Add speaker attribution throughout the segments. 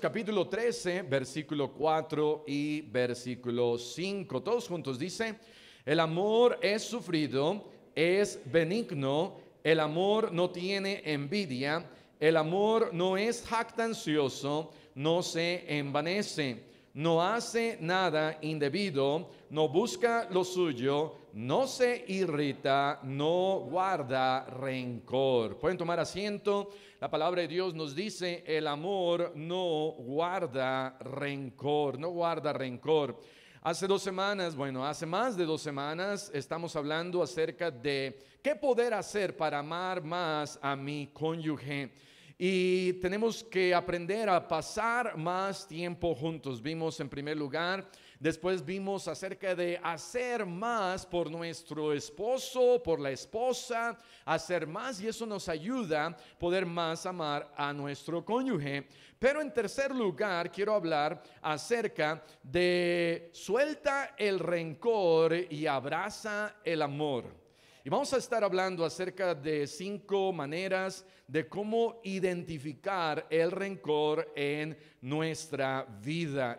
Speaker 1: Capítulo 13, versículo 4 y versículo 5. Todos juntos dice: el amor es sufrido, es benigno, el amor no tiene envidia, el amor no es jactancioso, no se envanece, no hace nada indebido, no busca lo suyo, no se irrita, no guarda rencor. Pueden tomar asiento. La palabra de Dios nos dice: el amor no guarda rencor, no guarda rencor. Hace más de 2 semanas estamos hablando acerca de qué poder hacer para amar más a mi cónyuge. Y tenemos que aprender a pasar más tiempo juntos. Vimos en primer lugar, después vimos acerca de hacer más por nuestro esposo, por la esposa, hacer más, y eso nos ayuda a poder más amar a nuestro cónyuge. Pero en tercer lugar, quiero hablar acerca de suelta el rencor y abraza el amor. Y vamos a estar hablando acerca de 5 maneras de cómo identificar el rencor en nuestra vida,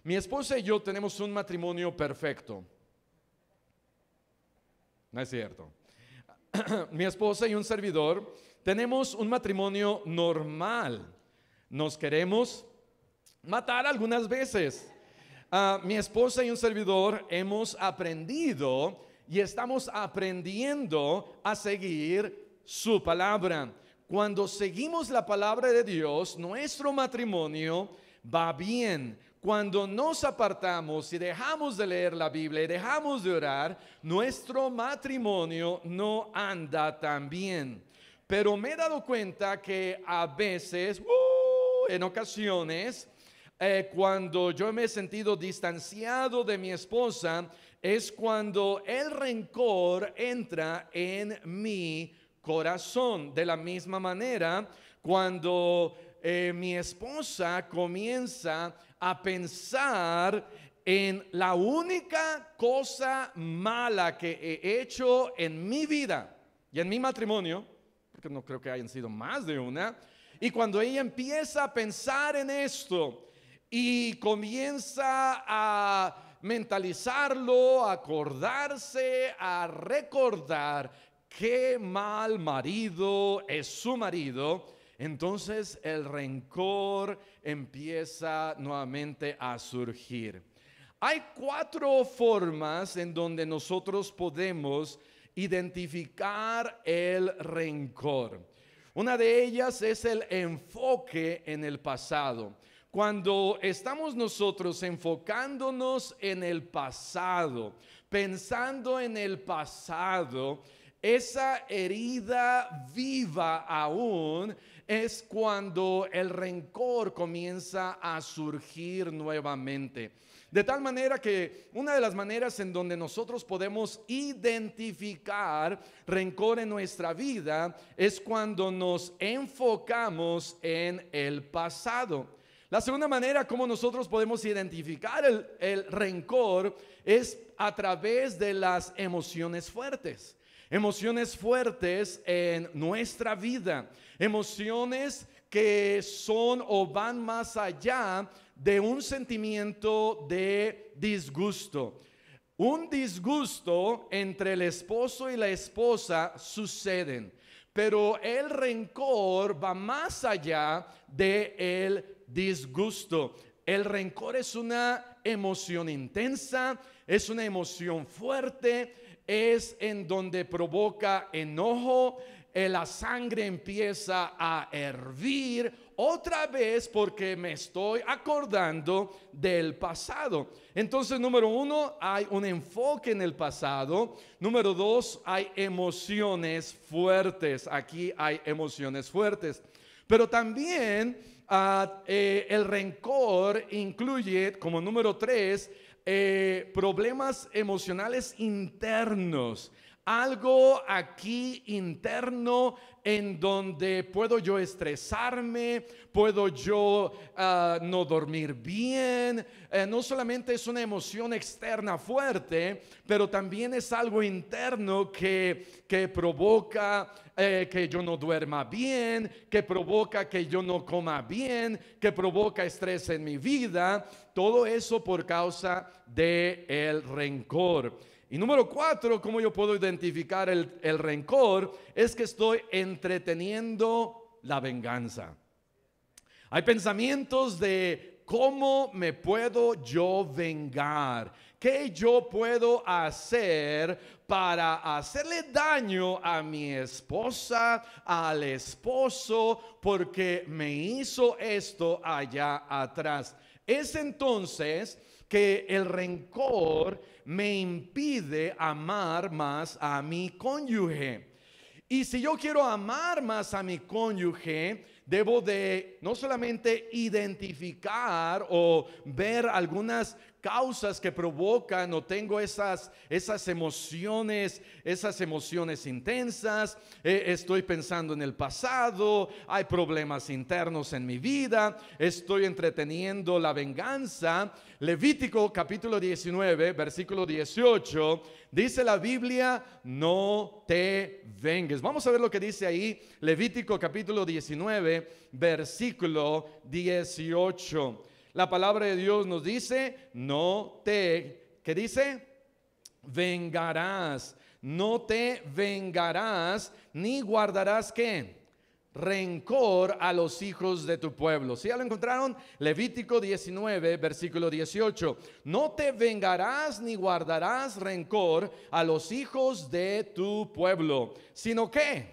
Speaker 1: Mi esposa y yo tenemos un matrimonio perfecto. No es cierto. Mi esposa y un servidor tenemos un matrimonio normal. Nos queremos matar algunas veces. Mi esposa y un servidor hemos aprendido y estamos aprendiendo a seguir su palabra. Cuando seguimos la palabra de Dios, nuestro matrimonio va bien. Cuando nos apartamos y dejamos de leer la Biblia y dejamos de orar, nuestro matrimonio no anda tan bien. Pero me he dado cuenta que a veces, en ocasiones, cuando yo me he sentido distanciado de mi esposa, es cuando el rencor entra en mi corazón. De la misma manera, cuando mi esposa comienza a pensar en la única cosa mala que he hecho en mi vida y en mi matrimonio, porque no creo que hayan sido más de una, y cuando ella empieza a pensar en esto y comienza a mentalizarlo, a acordarse, a recordar qué mal marido es su marido, entonces el rencor empieza nuevamente a surgir. Hay 4 formas en donde nosotros podemos identificar el rencor. Una de ellas es el enfoque en el pasado. Cuando estamos nosotros enfocándonos en el pasado, pensando en el pasado, esa herida viva aún, es cuando el rencor comienza a surgir nuevamente. De tal manera que una de las maneras en donde nosotros podemos identificar rencor en nuestra vida es cuando nos enfocamos en el pasado. La segunda manera como nosotros podemos identificar el rencor es a través de las emociones fuertes. Emociones fuertes en nuestra vida. Emociones que son o van más allá de un sentimiento de disgusto. Un disgusto entre el esposo y la esposa suceden, pero el rencor va más allá del disgusto. El rencor es una emoción intensa, es una emoción fuerte, es en donde provoca enojo, la sangre empieza a hervir otra vez porque me estoy acordando del pasado. Entonces, número 1, hay un enfoque en el pasado. Número 2, hay emociones fuertes. Aquí hay emociones fuertes. Pero también el rencor incluye, como número 3, problemas emocionales internos. algo aquí interno en donde puedo yo estresarme, puedo yo no dormir bien. No solamente es una emoción externa fuerte, pero también es algo interno que provoca que yo no duerma bien, que provoca que yo no coma bien, que provoca estrés en mi vida. Todo eso por causa del rencor. Y número 4, ¿cómo yo puedo identificar el rencor? Es que estoy entreteniendo la venganza. Hay pensamientos de cómo me puedo yo vengar, qué yo puedo hacer para hacerle daño a mi esposa, al esposo, porque me hizo esto allá atrás. Es entonces que el rencor me impide amar más a mi cónyuge. Y si yo quiero amar más a mi cónyuge, debo de no solamente identificar o ver algunas causas que provocan o tengo esas emociones intensas. Estoy pensando en el pasado, hay problemas internos en mi vida, estoy entreteniendo la venganza. Levítico capítulo 19, versículo 18, dice la Biblia: no te vengues. Vamos a ver lo que dice ahí, Levítico capítulo 19, versículo 18. La palabra de Dios nos dice: ¿qué dice? Vengarás. No te vengarás ni guardarás ¿qué? Rencor a los hijos de tu pueblo. ¿Sí ya lo encontraron? Levítico 19, versículo 18. No te vengarás ni guardarás rencor a los hijos de tu pueblo, sino que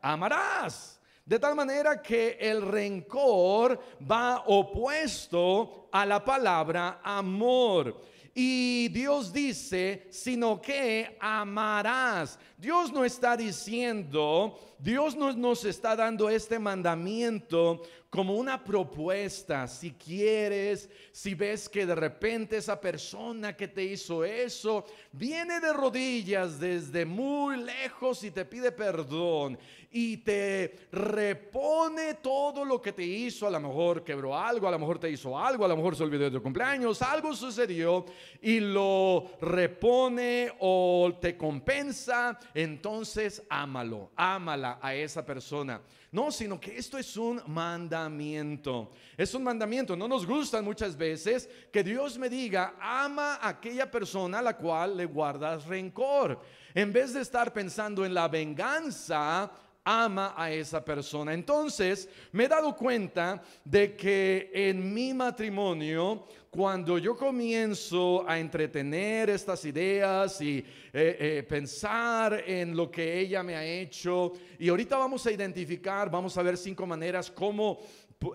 Speaker 1: amarás. De tal manera que el rencor va opuesto a la palabra amor. Y Dios dice, sino que amarás. Dios no está diciendo, Dios no nos está dando este mandamiento como una propuesta. Si quieres, si ves que de repente esa persona que te hizo eso viene de rodillas desde muy lejos y te pide perdón y te repone todo lo que te hizo, a lo mejor quebró algo, a lo mejor te hizo algo, a lo mejor se olvidó de tu cumpleaños, algo sucedió y lo repone o te compensa, entonces ámalo, ámala a esa persona. No, sino que esto es un mandamiento. Es un mandamiento. No nos gusta muchas veces que Dios me diga: ama a aquella persona a la cual le guardas rencor. En vez de estar pensando en la venganza, ama a esa persona. Entonces me he dado cuenta de que en mi matrimonio, cuando yo comienzo a entretener estas ideas y pensar en lo que ella me ha hecho, y ahorita vamos a identificar, vamos a ver 5 maneras cómo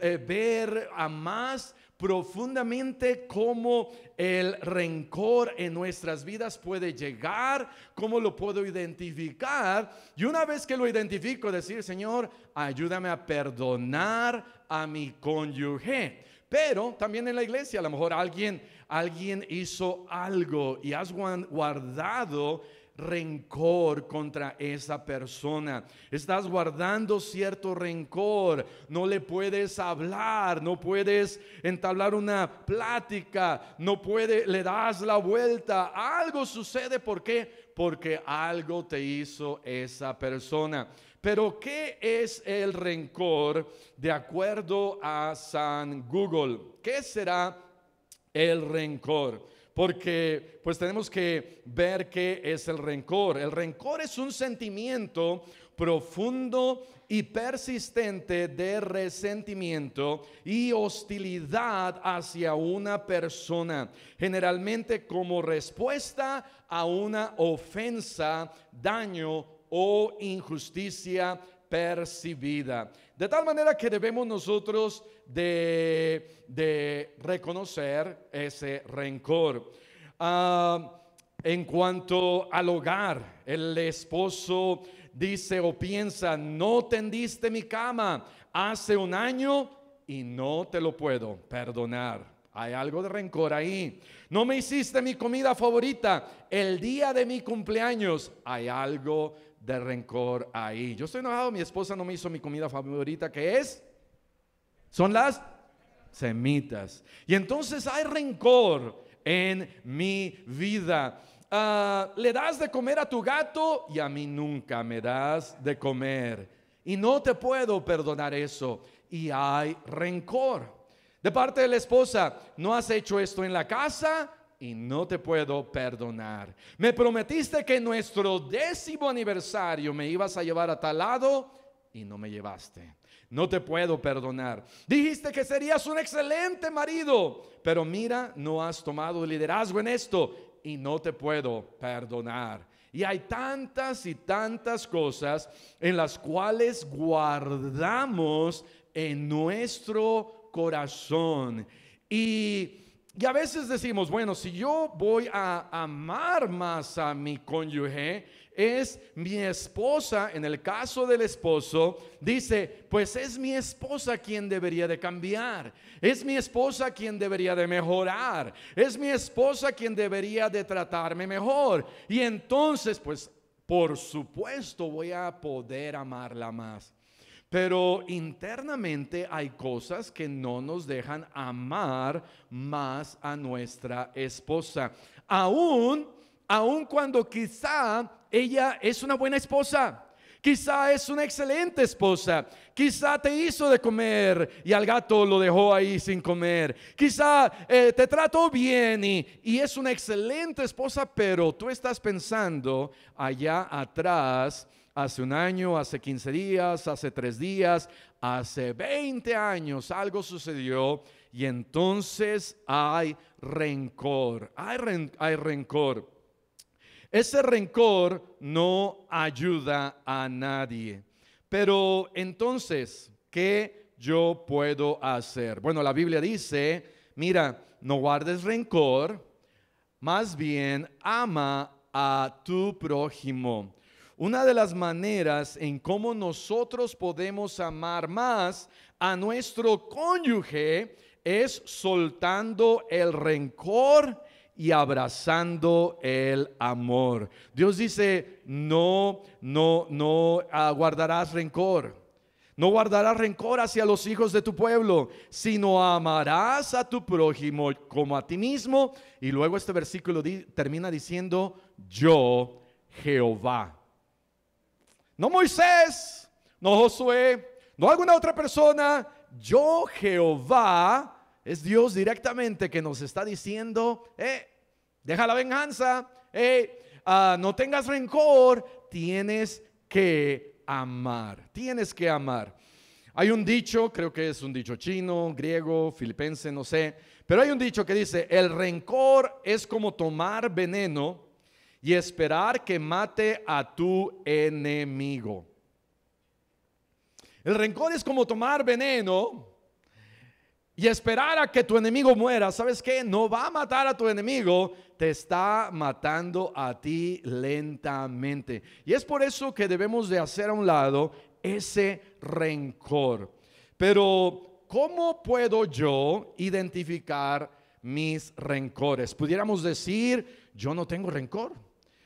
Speaker 1: ver a más profundamente cómo el rencor en nuestras vidas puede llegar, cómo lo puedo identificar, y una vez que lo identifico, decir: Señor, ayúdame a perdonar a mi cónyuge. Pero también en la iglesia, a lo mejor alguien hizo algo y has guardado rencor contra esa persona. Estás guardando cierto rencor, no le puedes hablar, no puedes entablar una plática, le das la vuelta. Algo sucede. ¿Por qué? Porque algo te hizo esa persona. Pero ¿qué es el rencor de acuerdo a San Google? ¿Qué será el rencor? Porque pues tenemos que ver qué es el rencor. El rencor es un sentimiento profundo y persistente de resentimiento y hostilidad hacia una persona, generalmente como respuesta a una ofensa, daño o injusticia percibida. De tal manera que debemos nosotros de reconocer ese rencor. En cuanto al hogar, el esposo dice o piensa: no tendiste mi cama hace un año y no te lo puedo perdonar. Hay algo de rencor ahí. No me hiciste mi comida favorita el día de mi cumpleaños. Hay algo de rencor ahí. Yo estoy enojado, mi esposa no me hizo mi comida favorita, ¿qué es? Son las semitas. Y entonces hay rencor en mi vida. Le das de comer a tu gato y a mí nunca me das de comer. Y no te puedo perdonar eso. Y hay rencor. De parte de la esposa, no has hecho esto en la casa y no te puedo perdonar. Me prometiste que en nuestro 10º aniversario me ibas a llevar a tal lado y no me llevaste. No te puedo perdonar. Dijiste que serías un excelente marido, pero mira, no has tomado liderazgo en esto y no te puedo perdonar. Y hay tantas y tantas cosas en las cuales guardamos en nuestro corazón. Y a veces decimos, bueno, si yo voy a amar más a mi cónyuge, es mi esposa. En el caso del esposo, dice, pues es mi esposa quien debería de cambiar, es mi esposa quien debería de mejorar, es mi esposa quien debería de tratarme mejor. Y entonces, pues, por supuesto voy a poder amarla más. Pero internamente hay cosas que no nos dejan amar más a nuestra esposa. Aún cuando quizá ella es una buena esposa, quizá es una excelente esposa, quizá te hizo de comer y al gato lo dejó ahí sin comer, quizá te trató bien y es una excelente esposa, pero tú estás pensando allá atrás, hace un año, hace 15 días, hace 3 días, hace 20 años algo sucedió y entonces hay rencor, hay rencor. Ese rencor no ayuda a nadie. Pero entonces, ¿qué yo puedo hacer? Bueno, la Biblia dice, mira, no guardes rencor, más bien ama a tu prójimo. Una de las maneras en cómo nosotros podemos amar más a nuestro cónyuge es soltando el rencor y abrazando el amor. Dios dice, no guardarás rencor. No guardarás rencor hacia los hijos de tu pueblo, sino amarás a tu prójimo como a ti mismo. Y luego este versículo termina diciendo, yo Jehová. No Moisés, no Josué, no alguna otra persona. Yo Jehová. Es Dios directamente que nos está diciendo, deja la venganza, no tengas rencor, tienes que amar, tienes que amar. Hay un dicho, creo que es un dicho chino, griego, filipense, no sé, pero hay un dicho que dice, el rencor es como tomar veneno y esperar que mate a tu enemigo. El rencor es como tomar veneno y esperar a que tu enemigo muera. ¿Sabes qué? No va a matar a tu enemigo, te está matando a ti lentamente. Y es por eso que debemos de hacer a un lado ese rencor. Pero ¿cómo puedo yo identificar mis rencores? Pudiéramos decir, yo no tengo rencor.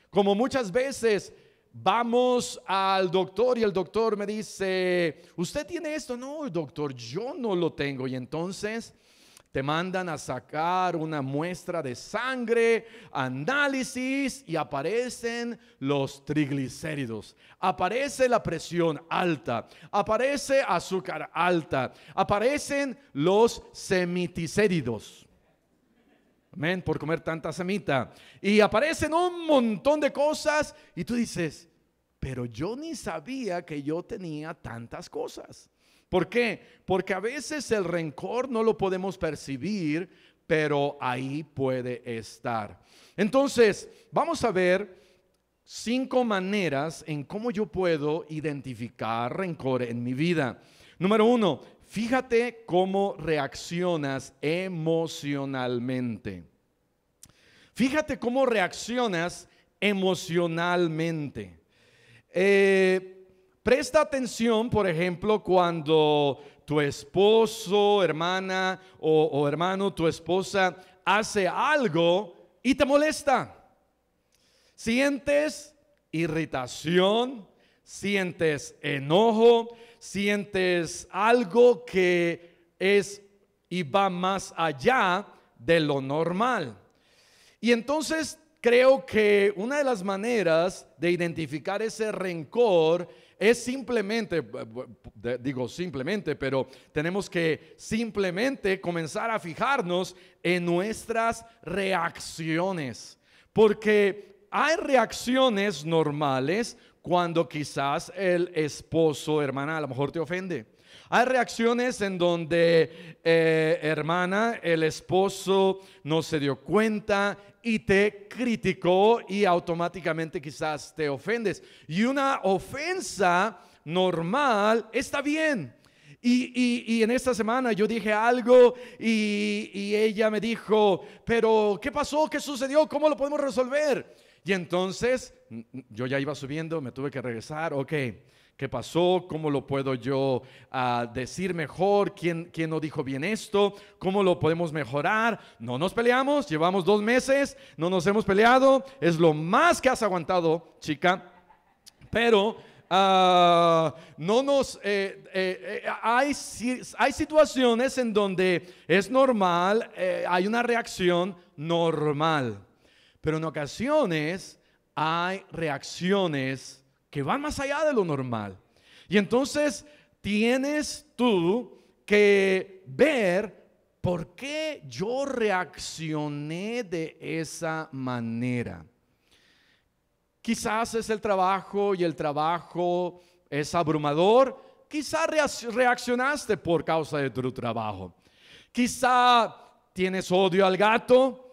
Speaker 1: Como muchas veces vamos al doctor y el doctor me dice, ¿usted tiene esto? No, doctor, yo no lo tengo. Y entonces te mandan a sacar una muestra de sangre, análisis, y aparecen los triglicéridos, aparece la presión alta, aparece azúcar alta, aparecen los semiticéridos. Amén, por comer tanta semita. Y aparecen un montón de cosas y tú dices, pero yo ni sabía que yo tenía tantas cosas. ¿Por qué? Porque a veces el rencor no lo podemos percibir, pero ahí puede estar. Entonces, vamos a ver 5 maneras en cómo yo puedo identificar rencor en mi vida. Número 1, fíjate cómo reaccionas emocionalmente. Fíjate cómo reaccionas emocionalmente. Presta atención, por ejemplo, cuando tu esposo, hermana o hermano, tu esposa hace algo y te molesta. Sientes irritación, sientes enojo, sientes algo que es y va más allá de lo normal. Y entonces creo que una de las maneras de identificar ese rencor es simplemente, digo simplemente, pero tenemos que simplemente comenzar a fijarnos en nuestras reacciones. Porque hay reacciones normales cuando quizás el esposo, hermana, a lo mejor te ofende. Hay reacciones en donde, hermana, el esposo no se dio cuenta y te criticó y automáticamente quizás te ofendes. Y una ofensa normal está bien. Y en esta semana yo dije algo y ella me dijo, pero ¿qué pasó? ¿Qué sucedió? ¿Cómo lo podemos resolver? Y entonces yo ya iba subiendo, me tuve que regresar, ok. ¿Qué pasó? ¿Cómo lo puedo yo decir mejor? ¿Quién no dijo bien esto? ¿Cómo lo podemos mejorar? No nos peleamos, llevamos 2 meses, no nos hemos peleado. Es lo más que has aguantado, chica. Pero no nos hay situaciones en donde es normal, hay una reacción normal. Pero en ocasiones hay reacciones que van más allá de lo normal. Y entonces tienes tú que ver por qué yo reaccioné de esa manera. Quizás es el trabajo y el trabajo es abrumador. Quizás reaccionaste por causa de tu trabajo. Quizá tienes odio al gato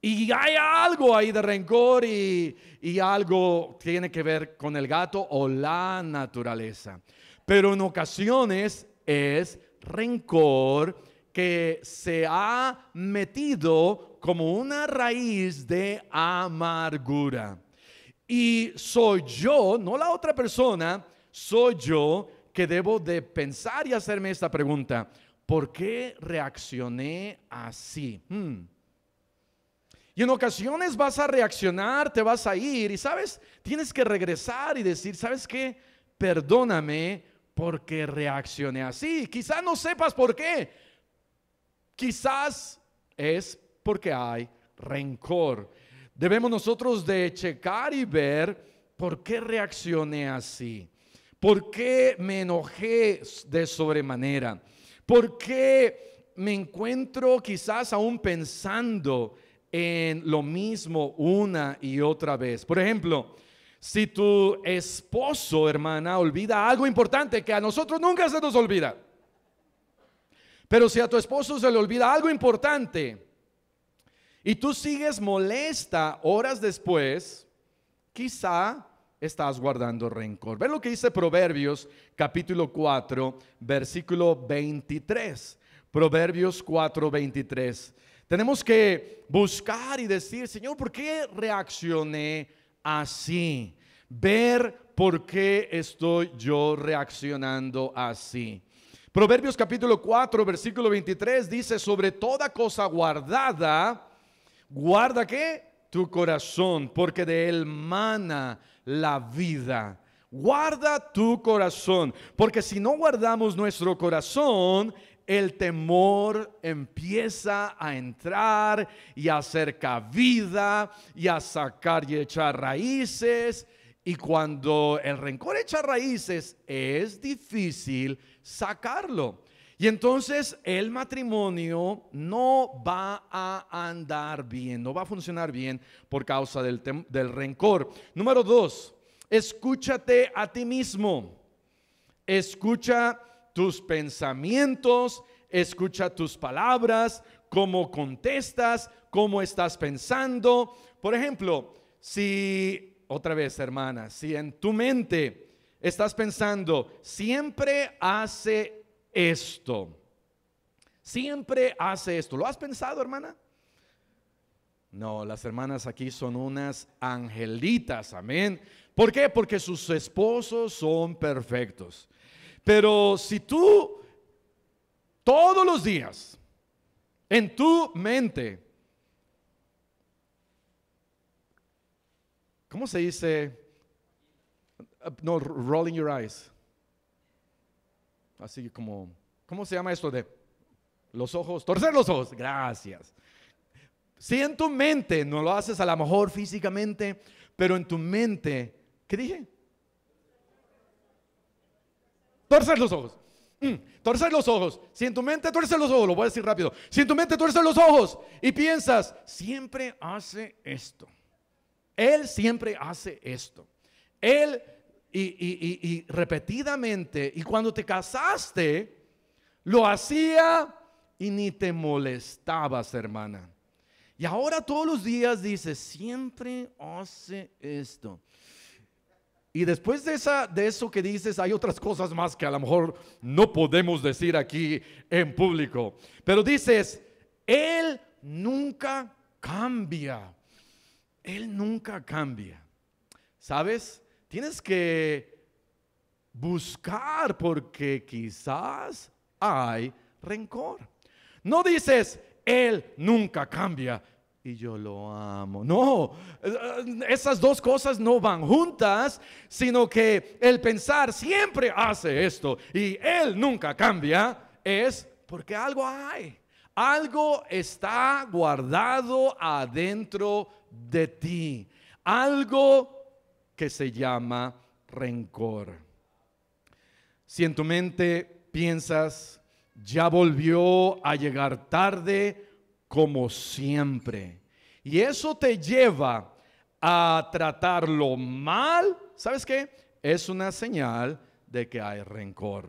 Speaker 1: y hay algo ahí de rencor y algo tiene que ver con el gato o la naturaleza. Pero en ocasiones es rencor que se ha metido como una raíz de amargura. Y soy yo, no la otra persona, soy yo que debo de pensar y hacerme esta pregunta. ¿Por qué reaccioné así? Y en ocasiones vas a reaccionar, te vas a ir y sabes, tienes que regresar y decir, ¿sabes qué? Perdóname porque reaccioné así. Quizás no sepas por qué. Quizás es porque hay rencor. Debemos nosotros de checar y ver por qué reaccioné así. ¿Por qué me enojé de sobremanera? ¿Por qué me encuentro quizás aún pensando en lo mismo una y otra vez? Por ejemplo, si tu esposo, hermana, olvida algo importante que a nosotros nunca se nos olvida, pero si a tu esposo se le olvida algo importante y tú sigues molesta horas después, quizá estás guardando rencor. Ve lo que dice Proverbios capítulo 4 versículo 23. Proverbios 4:23. Tenemos que buscar y decir, Señor, ¿por qué reaccioné así? Ver por qué estoy yo reaccionando así. Proverbios capítulo 4, versículo 23 dice, sobre toda cosa guardada, guarda ¿qué? Tu corazón, porque de él mana la vida. Guarda tu corazón, porque si no guardamos nuestro corazón, el temor empieza a entrar y a hacer cabida y a sacar y echar raíces. Y cuando el rencor echa raíces, es difícil sacarlo. Y entonces el matrimonio no va a andar bien, no va a funcionar bien por causa del rencor. Número 2, escúchate a ti mismo. Escucha tus pensamientos, escucha tus palabras, cómo contestas, cómo estás pensando. Por ejemplo, si, otra vez hermana, si en tu mente estás pensando, siempre hace esto, siempre hace esto, ¿lo has pensado, hermana? No, las hermanas aquí son unas angelitas, amén. ¿Por qué? Porque sus esposos son perfectos. Pero si tú todos los días en tu mente, ¿cómo se dice? No, rolling your eyes. Así como, ¿cómo se llama esto de los ojos? Torcer los ojos. Gracias. Si en tu mente no lo haces a lo mejor físicamente, pero en tu mente, ¿qué dije? Torcer los ojos. Torcer los ojos. Si en tu mente tuerces los ojos, lo voy a decir rápido. Si en tu mente tuerces los ojos y piensas, siempre hace esto. Él siempre hace esto. Él y repetidamente. Y cuando te casaste, lo hacía y ni te molestabas, hermana. Y ahora todos los días dices, siempre hace esto. Y después de eso que dices, hay otras cosas más que a lo mejor no podemos decir aquí en público. Pero dices, Él nunca cambia. Él nunca cambia. ¿Sabes? Tienes que buscar porque quizás hay rencor. No dices, Él nunca cambia y yo lo amo. No, esas dos cosas no van juntas, sino que el pensar siempre hace esto y Él nunca cambia es porque algo hay. Algo está guardado adentro de ti. Algo que se llama rencor. Si en tu mente piensas, ya volvió a llegar tarde como siempre, y eso te lleva a tratarlo mal, ¿sabes qué? Es una señal de que hay rencor.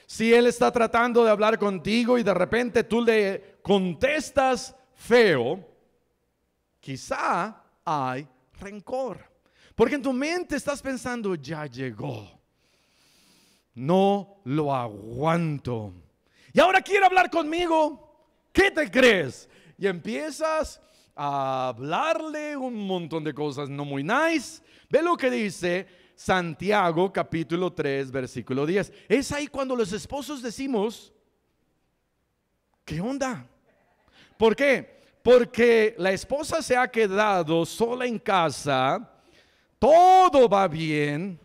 Speaker 1: Si él está tratando de hablar contigo y de repente tú le contestas feo, quizá hay rencor. Porque en tu mente estás pensando, ya llegó. No lo aguanto. Y ahora quiere hablar conmigo. ¿Qué te crees? Y empiezas a hablarle un montón de cosas no muy nice. Ve lo que dice Santiago capítulo 3 versículo 10. Es ahí cuando los esposos decimos, ¿qué onda? ¿Por qué? Porque la esposa se ha quedado sola en casa. Todo va bien,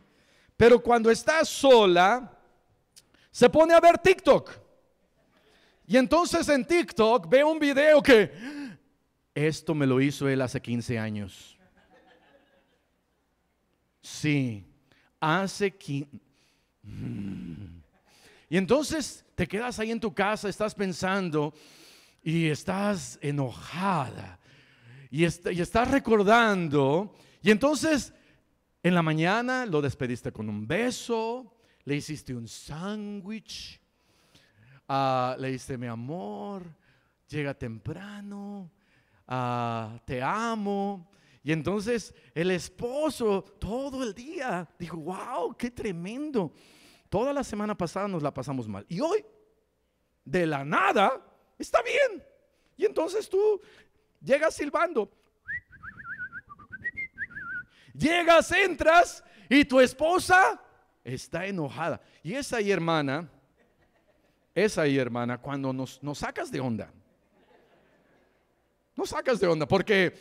Speaker 1: pero cuando está sola, se pone a ver TikTok. Y entonces en TikTok ve un video que, esto me lo hizo él hace 15 años. Sí, hace 15. Y entonces te quedas ahí en tu casa, estás pensando y estás enojada. Y estás recordando. Y entonces en la mañana lo despediste con un beso, le hiciste un sándwich, le dijiste mi amor, llega temprano, te amo. Y entonces el esposo todo el día dijo, wow, qué tremendo. Toda la semana pasada nos la pasamos mal. Y hoy, de la nada, está bien. Y entonces tú llegas silbando. Llegas, entras y tu esposa está enojada. Y esa ahí, hermana, cuando nos sacas de onda. Nos sacas de onda porque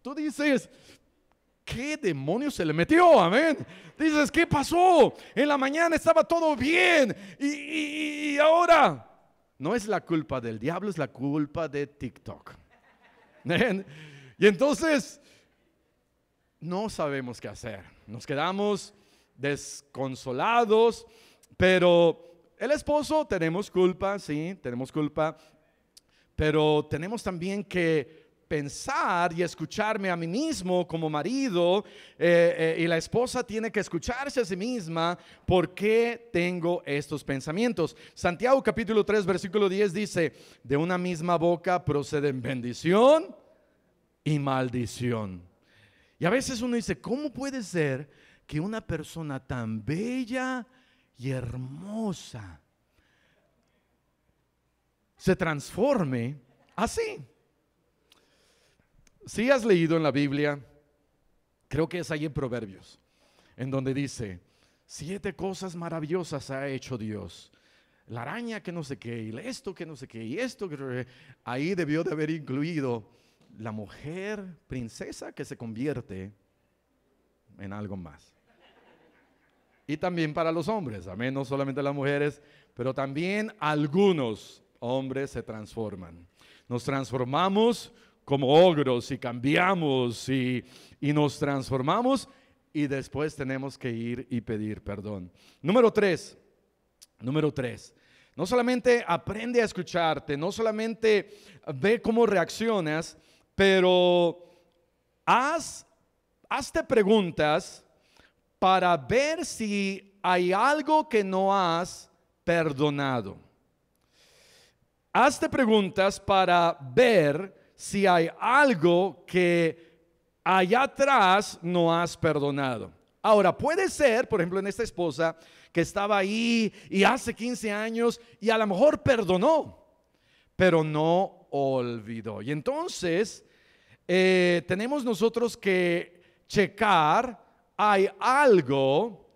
Speaker 1: tú dices, ¿qué demonios se le metió? Amén. Dices, ¿qué pasó? En la mañana estaba todo bien y ahora no es la culpa del diablo, es la culpa de TikTok. ¿Amén? Y entonces no sabemos qué hacer. Nos quedamos desconsolados, pero el esposo tenemos culpa, sí, tenemos culpa, pero tenemos también que pensar y escucharme a mí mismo como marido, y la esposa tiene que escucharse a sí misma. ¿Por qué tengo estos pensamientos? Santiago capítulo 3 versículo 10 dice, de una misma boca proceden bendición y maldición. Y a veces uno dice, ¿cómo puede ser que una persona tan bella y hermosa se transforme así? Si has leído en la Biblia Creo que es ahí en Proverbios, en donde dice, 7 cosas maravillosas ha hecho Dios. La araña que no sé qué, y esto que no sé qué, y esto que... Ahí debió de haber incluido la mujer princesa que se convierte en algo más. Y también para los hombres, amén, no solamente las mujeres, pero también algunos hombres se transforman. Nos transformamos como ogros y cambiamos y nos transformamos y después tenemos que ir y pedir perdón. Número tres, no solamente aprende a escucharte, no solamente ve cómo reaccionas, pero hazte preguntas para ver si hay algo que no has perdonado. Hazte preguntas para ver si hay algo que allá atrás no has perdonado. Ahora, puede ser, por ejemplo, en esta esposa que estaba ahí y hace 15 años y a lo mejor perdonó, pero no olvidó. Y entonces tenemos nosotros que checar, hay algo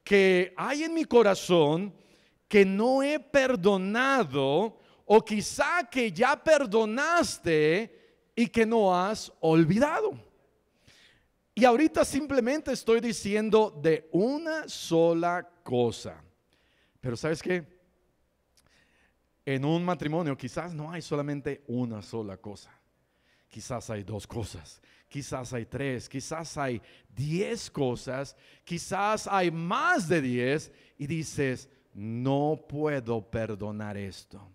Speaker 1: que hay en mi corazón que no he perdonado, o quizá que ya perdonaste y que no has olvidado. Y ahorita simplemente estoy diciendo de una sola cosa. Pero ¿sabes qué? En un matrimonio quizás no hay solamente una sola cosa. Quizás hay 2 cosas, quizás hay 3, quizás hay 10 cosas, quizás hay más de 10 y dices, no puedo perdonar esto.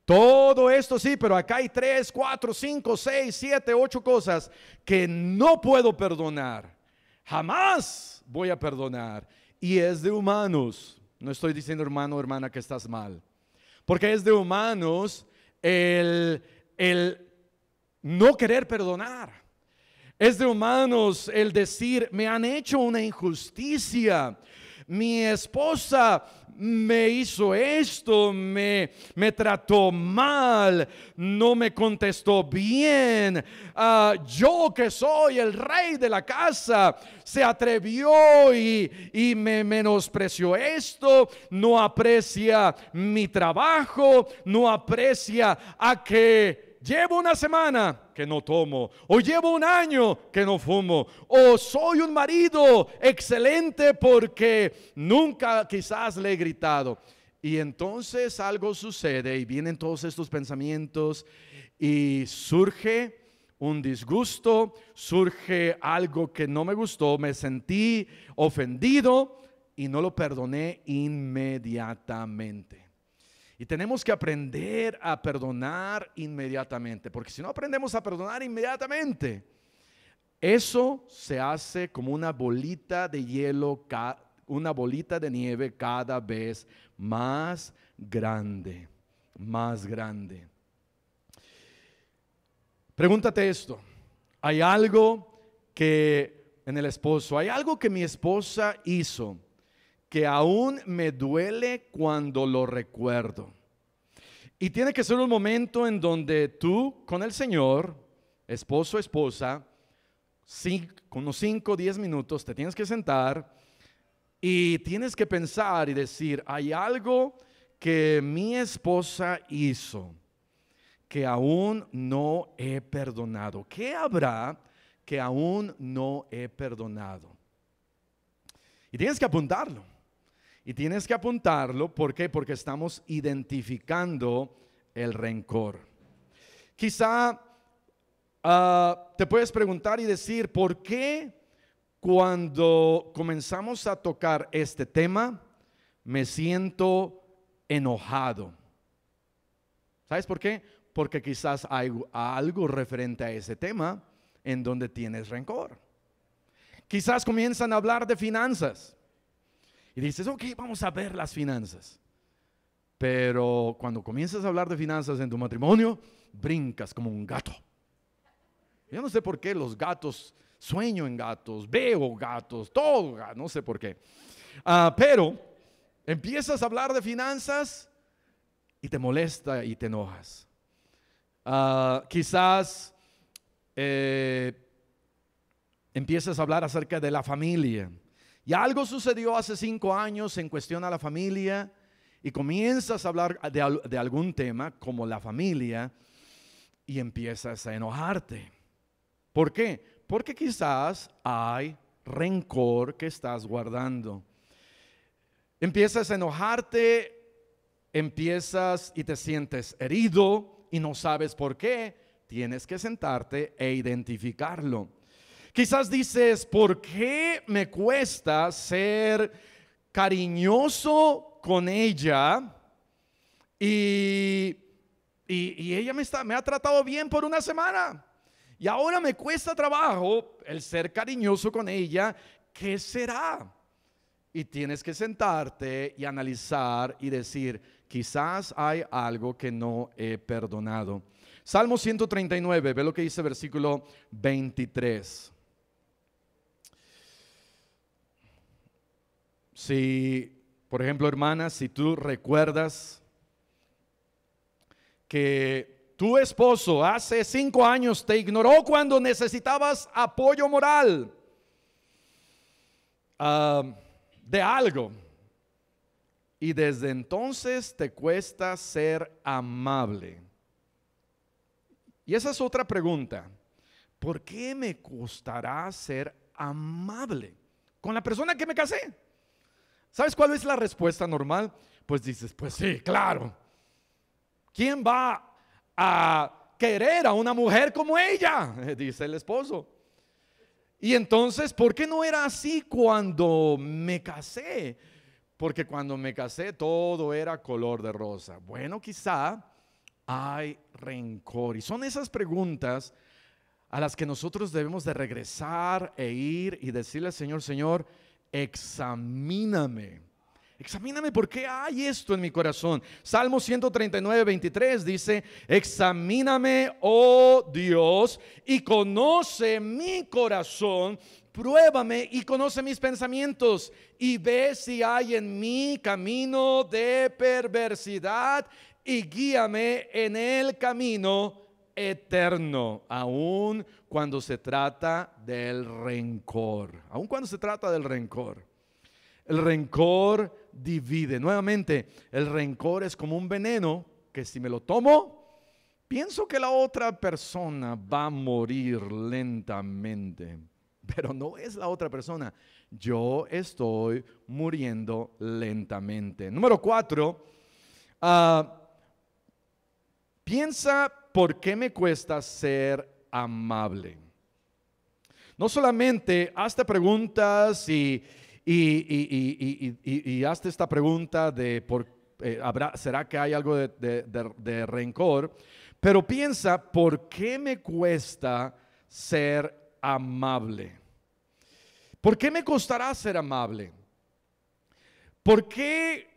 Speaker 1: Todo esto sí, pero acá hay 3, 4, 5, 6, 7, 8 cosas que no puedo perdonar. Jamás voy a perdonar. Y es de humanos. No estoy diciendo, hermano o hermana, que estás mal. Porque es de humanos el no querer perdonar. Es de humanos el decir, me han hecho una injusticia. Mi esposa me hizo esto, me trató mal, no me contestó bien. Yo que soy el rey de la casa, se atrevió y me menospreció esto, no aprecia mi trabajo, no aprecia a que llevo una semana que no tomo, o llevo un año que no fumo, o soy un marido excelente porque nunca quizás le he gritado. Y entonces algo sucede y vienen todos estos pensamientos y surge un disgusto, surge algo que no me gustó, me sentí ofendido y no lo perdoné inmediatamente. Y tenemos que aprender a perdonar inmediatamente, porque si no aprendemos a perdonar inmediatamente, eso se hace como una bolita de hielo, una bolita de nieve cada vez más grande, más grande. Pregúntate esto, ¿hay algo que en el esposo, hay algo que mi esposa hizo que aún me duele cuando lo recuerdo? Y tiene que ser un momento en donde tú con el Señor, esposo, esposa, con unos 5 o 10 minutos te tienes que sentar y tienes que pensar y decir, hay algo que mi esposa hizo que aún no he perdonado. ¿Qué habrá que aún no he perdonado? Y tienes que apuntarlo. Y tienes que apuntarlo, ¿por qué? Porque estamos identificando el rencor. Quizá te puedes preguntar y decir, ¿por qué cuando comenzamos a tocar este tema me siento enojado? ¿Sabes por qué? Porque quizás hay algo referente a ese tema en donde tienes rencor. Quizás comienzan a hablar de finanzas. Y dices, ok, vamos a ver las finanzas. Pero cuando comienzas a hablar de finanzas en tu matrimonio, brincas como un gato. Yo no sé por qué los gatos, sueño en gatos, veo gatos, todo, no sé por qué. Pero empiezas a hablar de finanzas y te molesta y te enojas. Quizás empiezas a hablar acerca de la familia. Y algo sucedió hace 5 años en cuestión a la familia y comienzas a hablar de algún tema como la familia y empiezas a enojarte. ¿Por qué? Porque quizás hay rencor que estás guardando. Empiezas a enojarte, empiezas y te sientes herido y no sabes por qué. Tienes que sentarte e identificarlo. Quizás dices, ¿por qué me cuesta ser cariñoso con ella? Y ella me ha tratado bien por una semana. Y ahora me cuesta trabajo el ser cariñoso con ella. ¿Qué será? Y tienes que sentarte y analizar y decir, quizás hay algo que no he perdonado. Salmo 139, ve lo que dice versículo 23. Si, por ejemplo, hermana, si tú recuerdas que tu esposo hace 5 años te ignoró cuando necesitabas apoyo moral de algo, y desde entonces te cuesta ser amable. Y esa es otra pregunta. ¿Por qué me costará ser amable con la persona que me casé? ¿Sabes cuál es la respuesta normal? Pues dices, pues sí, claro. ¿Quién va a querer a una mujer como ella? Dice el esposo. Y entonces, ¿por qué no era así cuando me casé? Porque cuando me casé todo era color de rosa. Bueno, quizá hay rencor. Y son esas preguntas a las que nosotros debemos de regresar e ir y decirle al Señor, Señor, examíname. Examíname por qué hay esto en mi corazón. Salmo 139, 23 dice, examíname, oh Dios, y conoce mi corazón, pruébame y conoce mis pensamientos, y ve si hay en mí camino de perversidad, y guíame en el camino eterno, aun cuando se trata del rencor. Aun cuando se trata del rencor. El rencor divide. Nuevamente, el rencor es como un veneno que si me lo tomo, pienso que la otra persona va a morir lentamente. Pero no es la otra persona. Yo estoy muriendo lentamente. Número 4. Piensa por qué me cuesta ser amable. No solamente hazte preguntas y hazte esta pregunta de ¿será que hay algo de rencor? Pero piensa, ¿por qué me cuesta ser amable? ¿Por qué me costará ser amable? ¿Por qué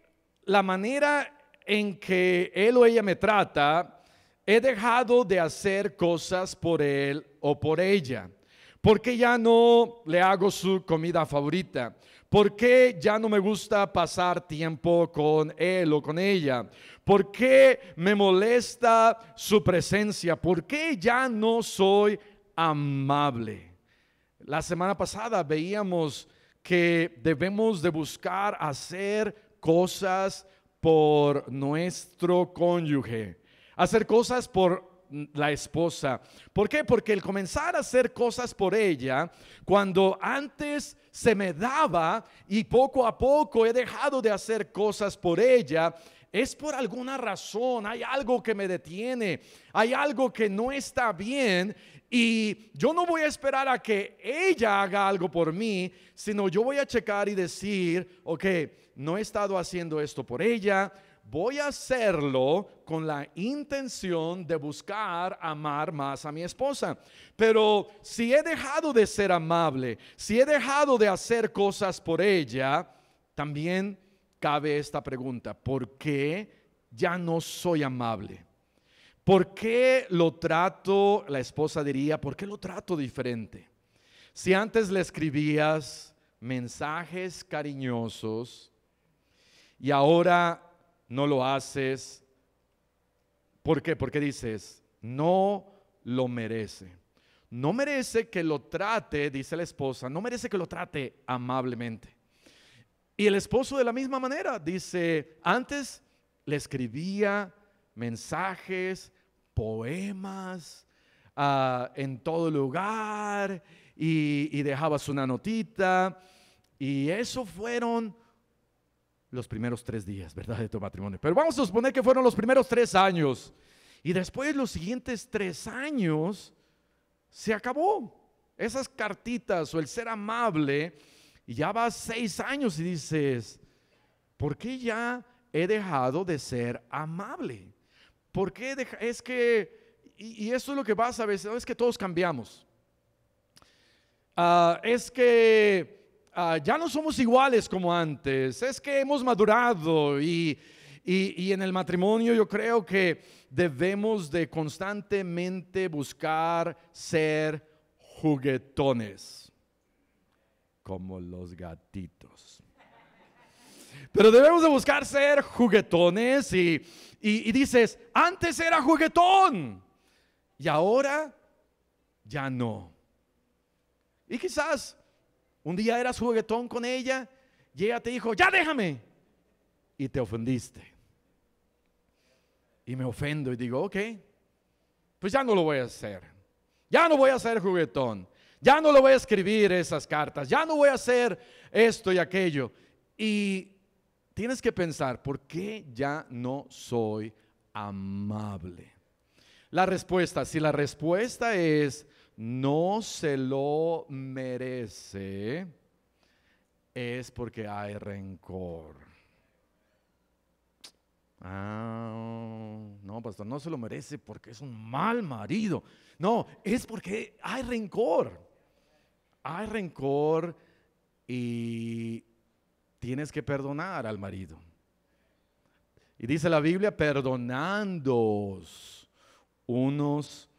Speaker 1: la manera en que él o ella me trata, he dejado de hacer cosas por él o por ella? ¿Por qué ya no le hago su comida favorita? ¿Por qué ya no me gusta pasar tiempo con él o con ella? ¿Por qué me molesta su presencia? ¿Por qué ya no soy amable? La semana pasada veíamos que debemos de buscar hacer cosas por nuestro cónyuge, hacer cosas por la esposa. ¿Por qué? Porque el comenzar a hacer cosas por ella, cuando antes se me daba y poco a poco he dejado de hacer cosas por ella, es por alguna razón. Hay algo que me detiene, hay algo que no está bien, y yo no voy a esperar a que ella haga algo por mí, sino yo voy a checar y decir, ok, no he estado haciendo esto por ella, voy a hacerlo con la intención de buscar amar más a mi esposa. Pero si he dejado de ser amable, si he dejado de hacer cosas por ella, también cabe esta pregunta: ¿por qué ya no soy amable? ¿Por qué lo trato, la esposa diría, por qué lo trato diferente? Si antes le escribías mensajes cariñosos y ahora no lo haces, ¿por qué? Porque dices, no lo merece. no merece que lo trate, dice la esposa, no merece que lo trate amablemente. Y el esposo de la misma manera dice, antes le escribía mensajes, poemas, en todo lugar, y dejabas una notita, y eso fueron los primeros 3 días, ¿verdad?, de tu matrimonio. Pero vamos a suponer que fueron los primeros 3 años, y después los siguientes 3 años se acabó esas cartitas o el ser amable, y ya vas 6 años y dices, ¿por qué ya he dejado de ser amable? ¿Por qué es que, y eso es lo que pasa a veces, no es que todos cambiamos, es que ya no somos iguales como antes, es que hemos madurado y en el matrimonio yo creo que debemos de constantemente buscar ser juguetones, como los gatitos. Pero debemos de buscar ser juguetones y dices, antes era juguetón y ahora ya no. Y quizás un día eras juguetón con ella y ella te dijo, ya déjame, y te ofendiste. Y me ofendo y digo, ok, pues ya no lo voy a hacer. Ya no voy a ser juguetón. Ya no le voy a escribir esas cartas. Ya no voy a hacer esto y aquello. Y tienes que pensar, ¿por qué ya no soy amable? La respuesta, si la respuesta es no se lo merece, es porque hay rencor. No, pastor, no se lo merece porque es un mal marido. No, es porque hay rencor. Hay rencor y tienes que perdonar al marido. Y dice la Biblia, perdonándoos unos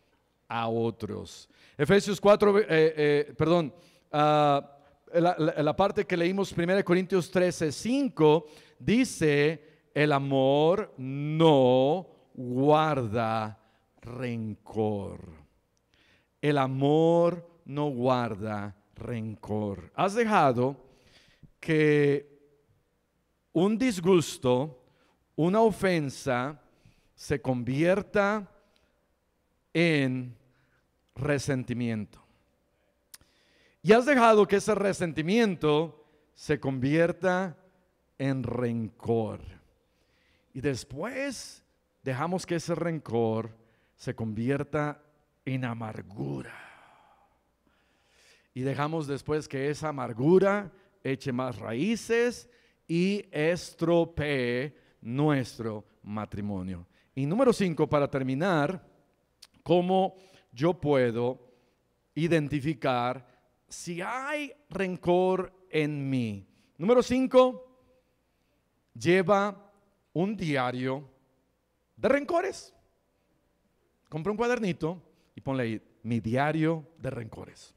Speaker 1: a otros. Efesios 4, la parte que leímos 1 Corintios 13, 5, dice, el amor no guarda rencor. El amor no guarda rencor. Has dejado que un disgusto, una ofensa, se convierta en resentimiento. Y has dejado que ese resentimiento se convierta en rencor. Y después dejamos que ese rencor se convierta en amargura. Y dejamos después que esa amargura eche más raíces y estropee nuestro matrimonio. Y número 5, para terminar, ¿cómo yo puedo identificar si hay rencor en mí? Número 5, lleva un diario de rencores. Compra un cuadernito y ponle ahí, mi diario de rencores.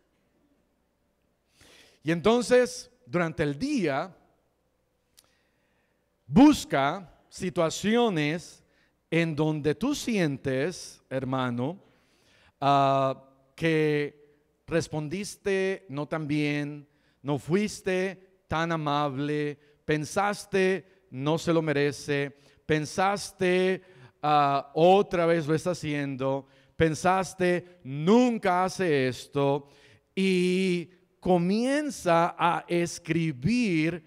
Speaker 1: Y entonces, durante el día, busca situaciones en donde tú sientes, hermano, que respondiste no tan bien, no fuiste tan amable, pensaste no se lo merece, pensaste otra vez lo está haciendo, pensaste nunca hace esto, y comienza a escribir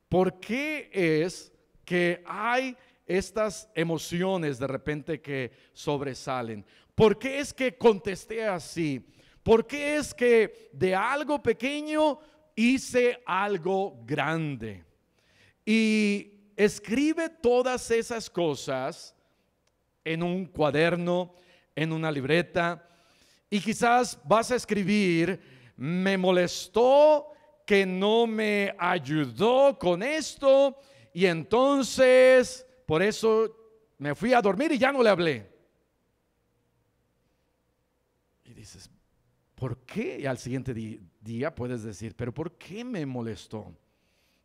Speaker 1: por qué es que hay estas emociones de repente que sobresalen. ¿Por qué es que contesté así? ¿Por qué es que de algo pequeño hice algo grande? Y escribe todas esas cosas en un cuaderno, en una libreta, y quizás vas a escribir, me molestó que no me ayudó con esto, y entonces por eso me fui a dormir y ya no le hablé. Y dices, ¿por qué? Y al siguiente día puedes decir, pero ¿por qué me molestó?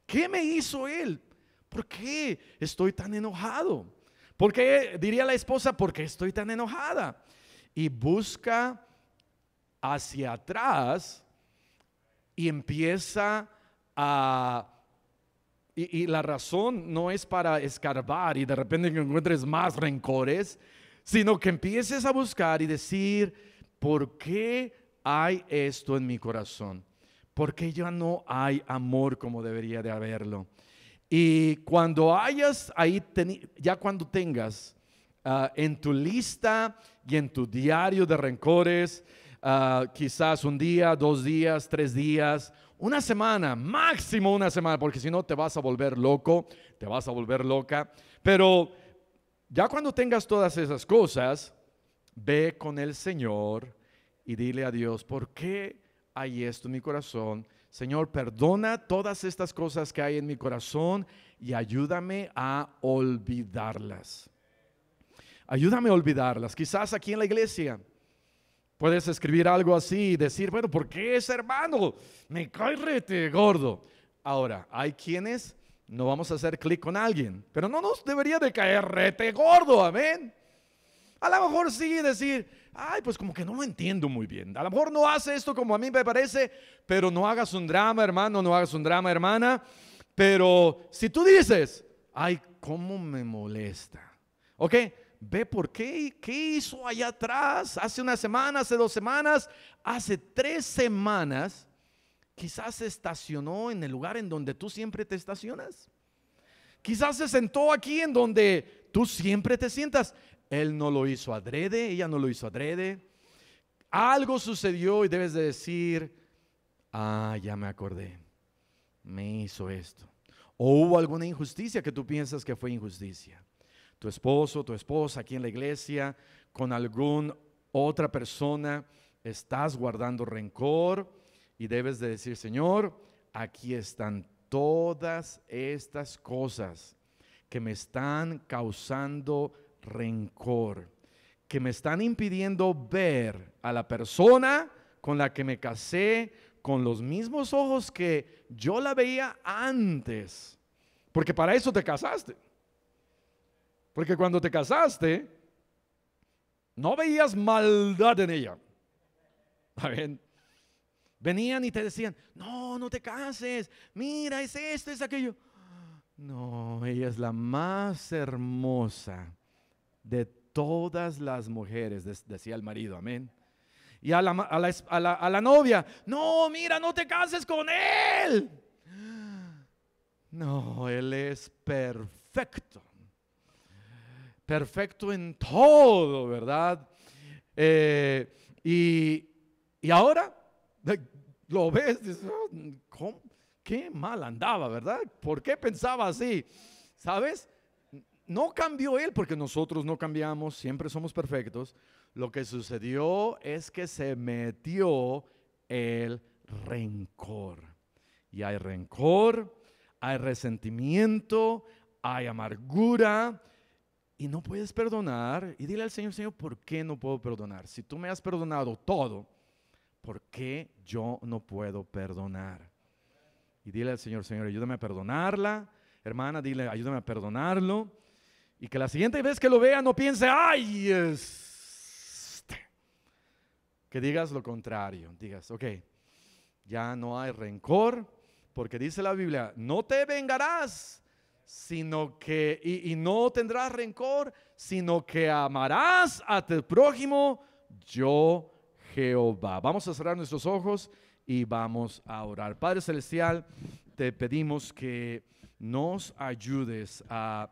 Speaker 1: ¿Qué me hizo él? ¿Por qué estoy tan enojado? ¿Por qué? Diría la esposa, ¿por qué estoy tan enojada? Y busca hacia atrás y empieza a... Y la razón no es para escarbar y de repente que encuentres más rencores, sino que empieces a buscar y decir, ¿por qué hay esto en mi corazón? ¿Por qué ya no hay amor como debería de haberlo? Y cuando hayas ahí, ya cuando tengas en tu lista y en tu diario de rencores, quizás un día, 2 días, 3 días, una semana, máximo una semana, porque si no te vas a volver loco, te vas a volver loca. Pero ya cuando tengas todas esas cosas, ve con el Señor y dile a Dios, ¿por qué hay esto en mi corazón? Señor, perdona todas estas cosas que hay en mi corazón y ayúdame a olvidarlas. Ayúdame a olvidarlas. Quizás aquí en la iglesia puedes escribir algo así y decir, bueno, ¿por qué ese hermano me cae rete gordo? Ahora, hay quienes no vamos a hacer clic con alguien, pero no nos debería de caer rete gordo, amén. A lo mejor sí decir, ay, pues como que no lo entiendo muy bien. A lo mejor no hace esto como a mí me parece, pero no hagas un drama, hermano, no hagas un drama, hermana. Pero si tú dices, ay, cómo me molesta, ¿ok? Ve por qué hizo allá atrás, hace una semana, hace 2 semanas, hace 3 semanas, quizás se estacionó en el lugar en donde tú siempre te estacionas. Quizás se sentó aquí en donde tú siempre te sientas. Él no lo hizo adrede, ella no lo hizo adrede. Algo sucedió y debes de decir, ya me acordé, me hizo esto. O hubo alguna injusticia que tú piensas que fue injusticia. Tu esposo, tu esposa aquí en la iglesia, con alguna otra persona, estás guardando rencor y debes de decir, Señor, aquí están todas estas cosas que me están causando rencor, que me están impidiendo ver a la persona con la que me casé con los mismos ojos que yo la veía antes, porque para eso te casaste. Porque cuando te casaste, no veías maldad en ella. ¿Saben? Venían y te decían, no te cases, mira, es esto, es aquello. No, ella es la más hermosa de todas las mujeres, decía el marido, amén. Y a la novia, no, mira, no te cases con él. No, él es perfecto. Perfecto en todo, ¿verdad? Y ahora lo ves, dices, ¿cómo? Qué mal andaba, ¿verdad? ¿Por qué pensaba así? ¿Sabes? No cambió él porque nosotros no cambiamos, siempre somos perfectos. Lo que sucedió es que se metió el rencor. Y hay rencor, hay resentimiento, hay amargura. Y no puedes perdonar. Y dile al Señor, Señor, ¿por qué no puedo perdonar? Si tú me has perdonado todo, ¿por qué yo no puedo perdonar? Y dile al Señor, Señor, ayúdame a perdonarla. Hermana, dile, ayúdame a perdonarlo. Y que la siguiente vez que lo vea no piense, ¡ay! Que digas lo contrario. Digas, ok, ya no hay rencor, porque dice la Biblia, no te vengarás, sino que, y no tendrás rencor, sino que amarás a tu prójimo, yo Jehová. Vamos a cerrar nuestros ojos y vamos a orar. Padre Celestial, te pedimos que nos ayudes a